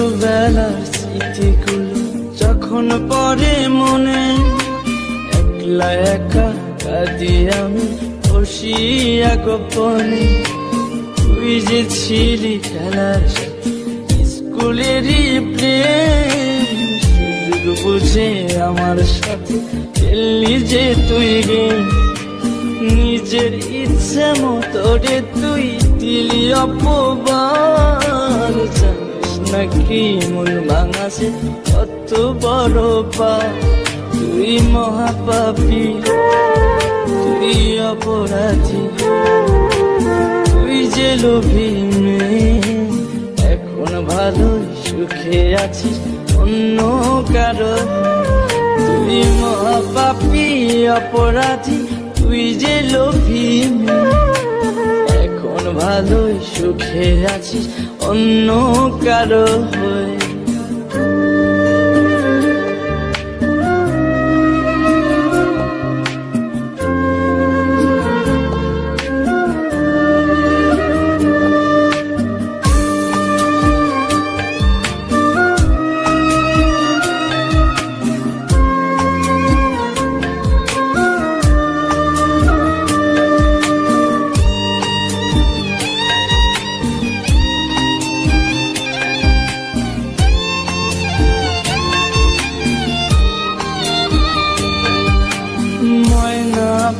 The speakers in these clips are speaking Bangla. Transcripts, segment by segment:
ছোটবেলার স্মৃতিগুলো যখন পরে মনে, একলা একা কাঁদি আমি বসিয়া গোপনে। তুই যে ছিলি খেলার সাথে স্কুলেরই প্রেম, সুযোগ বুঝে আমার সাথে খেললি যে তুই গেম। নিজের ইচ্ছে মতো রে তুই দিলি অপবাদ, জানিস নাকি মন ভাঙাছে কত বড় পাপ। তুই মহাপাপী, তুই অপরাধী, তুই যে লোভী মেয়ে, এখন ভালোই সুখে আছিস অন্য কারো। তুই মহাপাপী অপরাধী, তুই যে লোভী মেয়ে, এখন ভালোই সুখে আছিস অন্য কারো হয়ে।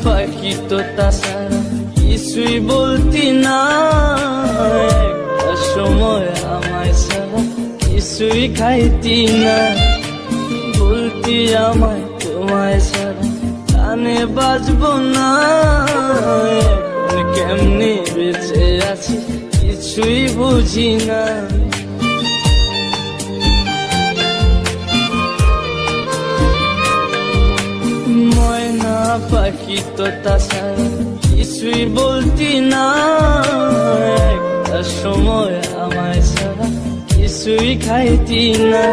পাখি তো তাছাড়া কিছুই বলতি না, একটা সময় আমায় ছাড়া কিছুই খাইতি না। বলতি আমায় তোমায় ছাড়া কানে বাজবো না, এখন কেমনে বেঁচে আছি কিছুই বুঝি না। পাখি তো তাছাড়া কিছুই বলতি না, একটা সময় আমায় ছাড়া কিছুই খাইতি না।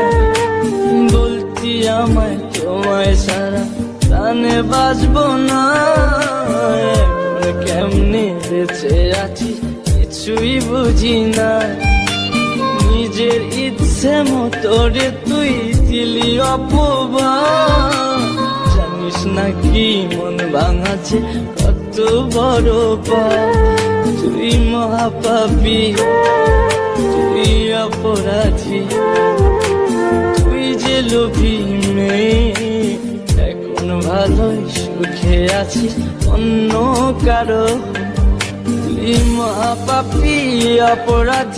বলতি আমায় তোমায় ছাড়া কানে বাজবো না, এখন কেমনে বেঁচে আছি কিছুই বুঝি না। নিজের ইচ্ছে মতো রে তুই দিলি অপবাদ, জানিস নাকি মন ভাঙাছে কত বড় পাপ। তুই মহাপাপী, তুই অপরাধী, তুই যে লোভী মেয়ে, এখন ভালোই সুখে আছিস অন্য কারো। তুই মহাপাপী অপরাধী।